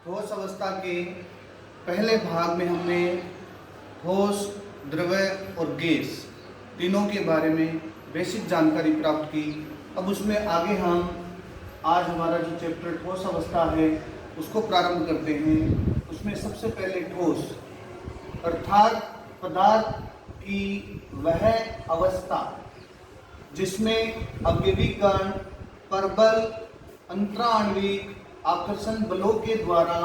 ठोस अवस्था के पहले भाग में हमने ठोस, द्रव्य और गैस तीनों के बारे में बेसिक जानकारी प्राप्त की। अब उसमें आगे हम आज हमारा जो चैप्टर ठोस अवस्था है उसको प्रारंभ करते हैं। उसमें सबसे पहले ठोस अर्थात पदार्थ की वह अवस्था जिसमें अवयवीकरण, परबल, अंतराण्विक आकर्षण बलों के द्वारा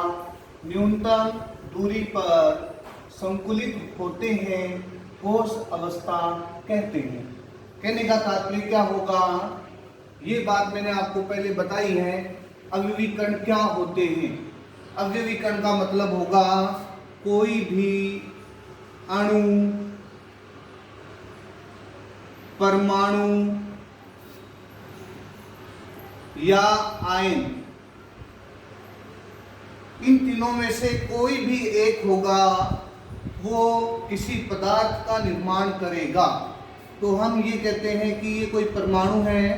न्यूनतम दूरी पर संकुलित होते हैं, ठोस अवस्था कहते हैं। कहने का तात्पर्य क्या होगा, ये बात मैंने आपको पहले बताई है। अवयवीकरण क्या होते हैं? अवयवीकरण का मतलब होगा कोई भी अणु, परमाणु या आयन, इन तीनों में से कोई भी एक होगा वो किसी पदार्थ का निर्माण करेगा। तो हम ये कहते हैं कि ये कोई परमाणु है,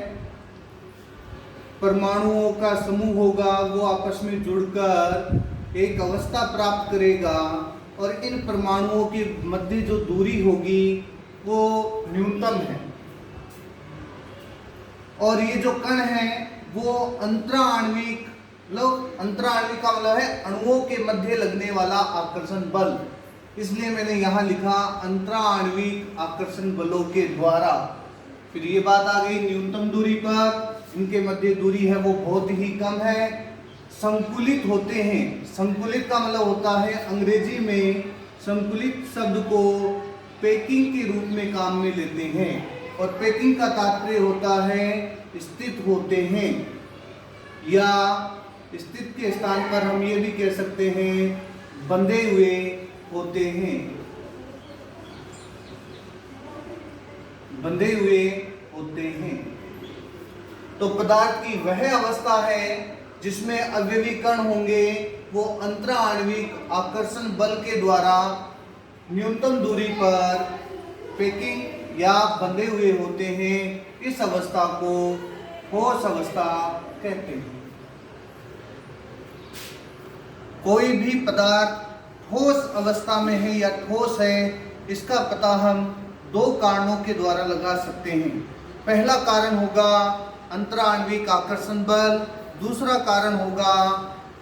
परमाणुओं का समूह होगा, वो आपस में जुड़कर एक अवस्था प्राप्त करेगा और इन परमाणुओं के मध्य जो दूरी होगी वो न्यूनतम है। और ये जो कण है वो अंतराण्विक, अंतराण्विक का मतलब है अणुओं के मध्य लगने वाला आकर्षण बल, इसलिए मैंने यहाँ लिखा अंतराण्विक आकर्षण बलों के द्वारा। फिर ये बात आ गई न्यूनतम दूरी पर, इनके मध्य दूरी है वो बहुत ही कम है, संकुलित होते हैं। संकुलित का मतलब होता है अंग्रेजी में संकुलित शब्द को पैकिंग के रूप में काम में लेते हैं और पैकिंग का तात्पर्य होता है स्थित होते हैं, या स्थित के स्थान पर हम ये भी कह सकते हैं बंधे हुए होते हैं, बंधे हुए होते हैं। तो पदार्थ की वह अवस्था है जिसमें अवयवीकरण होंगे वो अंतराण्विक आकर्षण बल के द्वारा न्यूनतम दूरी पर पैकिंग या बंधे हुए होते हैं। इस अवस्था को ठोस अवस्था कहते हैं। कोई भी पदार्थ ठोस अवस्था में है या ठोस है, इसका पता हम दो कारणों के द्वारा लगा सकते हैं। पहला कारण होगा अंतराण्विक आकर्षण बल, दूसरा कारण होगा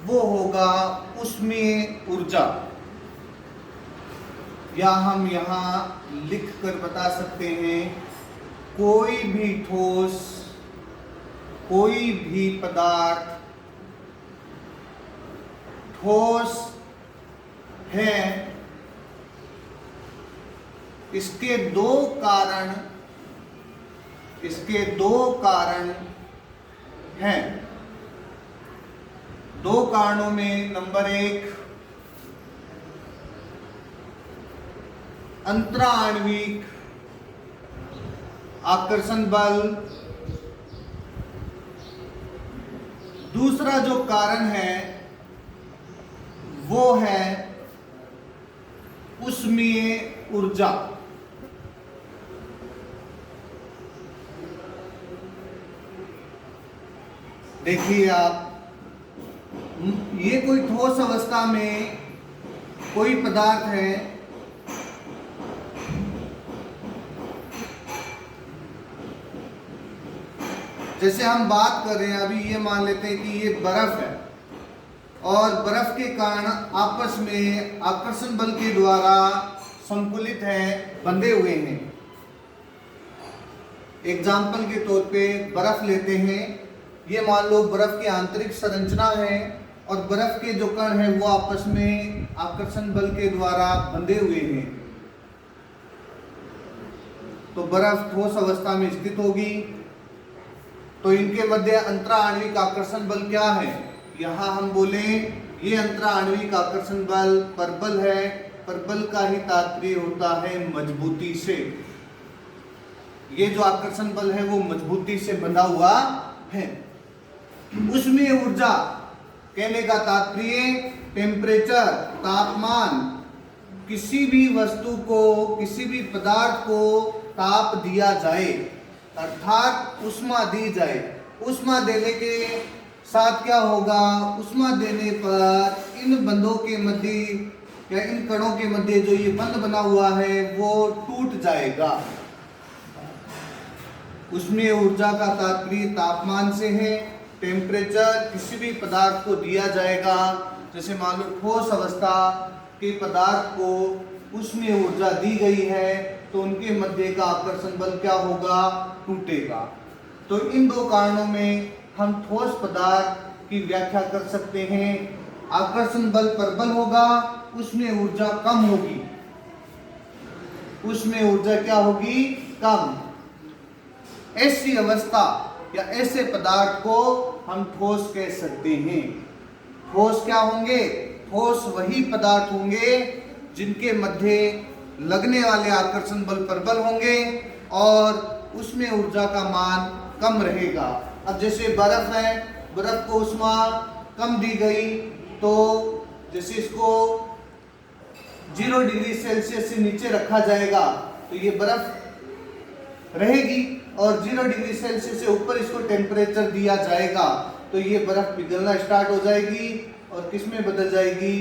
वो होगा ऊष्मीय ऊर्जा, या हम यहाँ लिख कर बता सकते हैं कोई भी ठोस, कोई भी पदार्थ ठोस है, इसके दो कारण हैं। दो कारणों में नंबर एक अंतराण्विक आकर्षण बल, दूसरा जो कारण है वो है ऊष्मीय ऊर्जा। देखिए आप, ये कोई ठोस अवस्था में कोई पदार्थ है, जैसे हम बात कर रहे हैं अभी, ये मान लेते हैं कि ये बर्फ है और बर्फ के कारण आपस में आकर्षण बल के द्वारा संकुलित है, बंधे हुए हैं। एग्जाम्पल के तौर पे बर्फ लेते हैं, ये मान लो बर्फ की आंतरिक संरचना है और बर्फ के जो कण हैं वो आपस में आकर्षण बल के द्वारा बंधे हुए हैं, तो बर्फ ठोस अवस्था में स्थित होगी। तो इनके मध्य अंतराण्विक आकर्षण बल क्या है, यहाँ हम बोले ये अंतराण्विक आकर्षण बल परबल है। परबल का ही तात्पर्य होता है मजबूती से, ये जो आकर्षण बल है वो मजबूती से बंधा हुआ है। ऊष्मीय ऊर्जा कहने का तात्पर्य टेम्परेचर, तापमान, किसी भी वस्तु को, किसी भी पदार्थ को ताप दिया जाए अर्थात ऊष्मा दी जाए। ऊष्मा देने के साथ क्या होगा, ऊष्मा देने पर इन बंधों के मध्य या इन कणों के मध्य जो ये बंध बना हुआ है वो टूट जाएगा। उसमें ऊर्जा का तात्पर्य तापमान से है। टेम्परेचर किसी भी पदार्थ को दिया जाएगा, जैसे मान लो ठोस अवस्था के पदार्थ को उसमें ऊर्जा दी गई है तो उनके मध्य का आकर्षण बल क्या होगा, टूटेगा। तो इन दो कारणों में हम ठोस पदार्थ की व्याख्या कर सकते हैं। आकर्षण बल प्रबल होगा, उसमें ऊर्जा कम होगी, उसमें ऊर्जा क्या होगी, कम। ऐसी अवस्था या ऐसे पदार्थ को हम ठोस कह सकते हैं। ठोस क्या होंगे, ठोस वही पदार्थ होंगे जिनके मध्य लगने वाले आकर्षण बल प्रबल होंगे और उसमें ऊर्जा का मान कम रहेगा। अब जैसे बर्फ है, बर्फ को ऊष्मा कम दी गई तो जैसे इसको 0 डिग्री सेल्सियस से नीचे रखा जाएगा तो ये बर्फ रहेगी, और 0 डिग्री सेल्सियस से ऊपर इसको टेम्परेचर दिया जाएगा तो ये बर्फ पिघलना स्टार्ट हो जाएगी और किस में बदल जाएगी,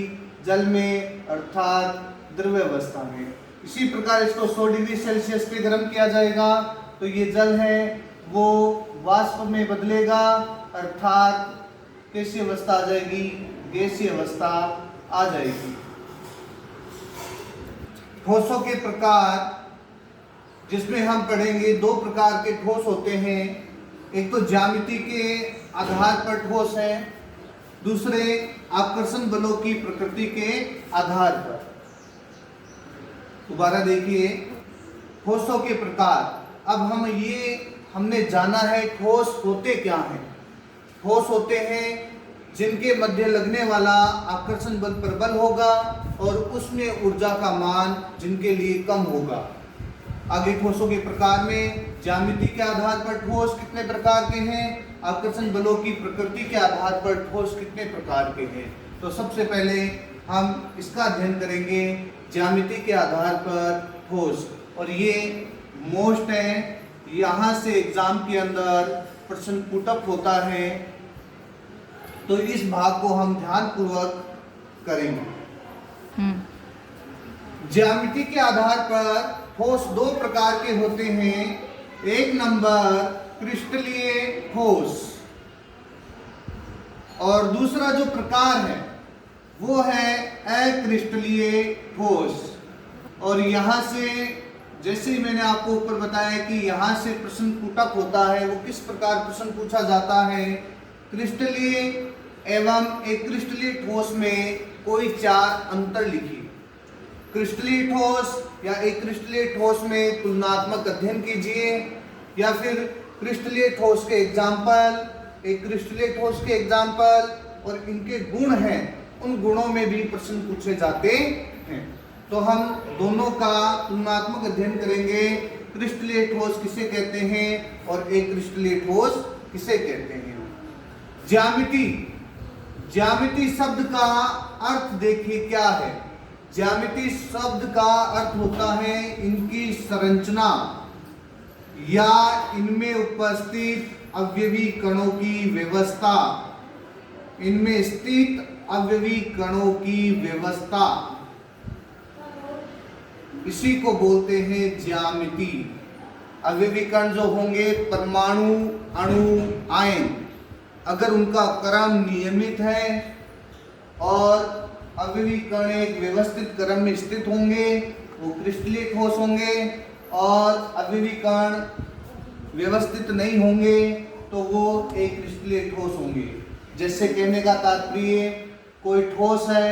जल में, अर्थात द्रव्य अवस्था में। इसी प्रकार इसको 100 डिग्री सेल्सियस पे गर्म किया जाएगा तो ये जल है वो वाष्प में बदलेगा, अर्थात कैसी अवस्था आ जाएगी, गैसीय अवस्था आ जाएगी। ठोसों के प्रकार जिसमें हम पढ़ेंगे, 2 प्रकार के ठोस होते हैं। एक तो ज्यामिति के आधार पर ठोस है, दूसरे आकर्षण बलों की प्रकृति के आधार पर। दोबारा देखिए, ठोसों के प्रकार। अब हमने जाना है ठोस होते क्या हैं। ठोस होते हैं जिनके मध्य लगने वाला आकर्षण बल प्रबल होगा और उसमें ऊर्जा का मान जिनके लिए कम होगा। आगे ठोसों के प्रकार में ज्यामिति के आधार पर ठोस कितने प्रकार के हैं, आकर्षण बलों की प्रकृति के आधार पर ठोस कितने प्रकार के हैं। तो सबसे पहले हम इसका अध्ययन करेंगे, ज्यामिति के आधार पर ठोस। और ये मोस्ट है, यहाँ से एग्जाम के अंदर प्रश्न पुटअप होता है तो इस भाग को हम ध्यानपूर्वक करेंगे। ज्यामिति के आधार पर ठोस 2 प्रकार के होते हैं। एक नंबर क्रिस्टलीय ठोस और दूसरा जो प्रकार है वो है अक्रिस्टलीय ठोस। और यहाँ से जैसे ही मैंने आपको ऊपर बताया कि यहाँ से प्रश्न पुटअप होता है, वो किस प्रकार प्रश्न पूछा जाता है, क्रिस्टलीय एवं अक्रिस्टलीय ठोस में कोई 4 अंतर लिखिए। क्रिस्टलीय ठोस या अक्रिस्टलीय ठोस में तुलनात्मक अध्ययन कीजिए, या फिर क्रिस्टलीय ठोस के एग्जाम्पल, अक्रिस्टलीय ठोस के एग्जाम्पल और इनके गुण हैं, उन गुणों में भी प्रश्न पूछे जाते हैं। तो हम दोनों का तुलनात्मक अध्ययन करेंगे, क्रिस्टलीय ठोस किसे कहते हैं और अक्रिस्टलीय ठोस किसे कहते हैं। ज्यामिति शब्द का अर्थ देखिए क्या है। ज्यामिति शब्द का अर्थ होता है इनकी संरचना या इनमें उपस्थित अवयवी कणों की व्यवस्था, इनमें स्थित अवयवी कणों की व्यवस्था, इसी को बोलते हैं ज्यामिति। अवयवी कण जो होंगे, परमाणु, अणु, आयन, अगर उनका क्रम नियमित है और अवयवी कण एक व्यवस्थित क्रम में स्थित होंगे वो क्रिस्टलीय ठोस होंगे, और अवयवी कण व्यवस्थित नहीं होंगे तो वो एक क्रिस्टलीय ठोस होंगे। जैसे कहने का तात्पर्य, कोई ठोस है,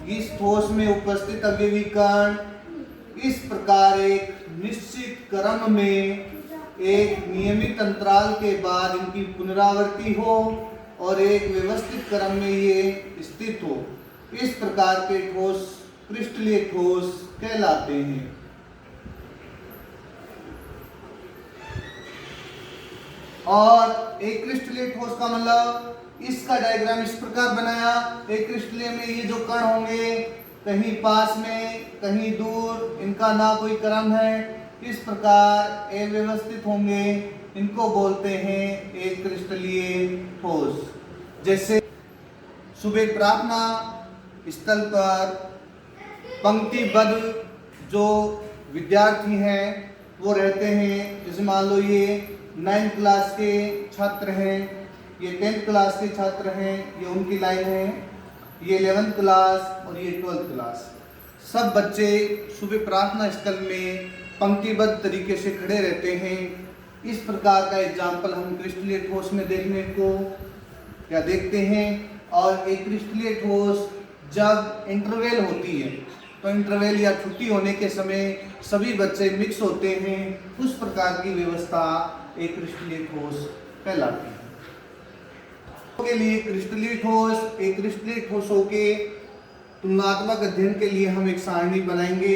इस ठोस में उपस्थित अवयवी कण इस प्रकार एक निश्चित क्रम में एक नियमित अंतराल के बाद इनकी पुनरावृत्ति हो और एक व्यवस्थित क्रम में ये स्थित हो, इस प्रकार के ठोस क्रिस्टलीय ठोस कहलाते हैं। और एक क्रिस्टलीय ठोस का मतलब, इसका डायग्राम इस प्रकार बनाया। एक क्रिस्टलीय में ये जो कण होंगे कहीं पास में कहीं दूर, इनका ना कोई क्रम है, इस प्रकार अव्यवस्थित होंगे, इनको बोलते हैं एक क्रिस्टलीय ठोस। जैसे सुबह प्रार्थना स्थल पर पंक्तिबद्ध जो विद्यार्थी हैं वो रहते हैं। जैसे मान लो ये 9th क्लास के छात्र हैं, ये 10th क्लास के छात्र हैं, ये उनकी लाइन है, ये 11th क्लास और ये 12th क्लास। सब बच्चे सुबह प्रार्थना स्थल में पंक्तिबद्ध तरीके से खड़े रहते हैं। इस प्रकार का एग्जाम्पल हम क्रिस्टलीय ठोस में देखने को या देखते हैं। और एक क्रिस्टलीय ठोस जब इंटरवेल होती है तो इंटरवेल या छुट्टी होने के समय सभी बच्चे मिक्स होते हैं, उस प्रकार की व्यवस्था एक क्रिस्टलीय ठोस कहलाती है। के लिए क्रिस्टलीय ठोस, एक क्रिस्टलीय ठोसों के तुलनात्मक अध्ययन के लिए हम एक सारणी बनाएंगे।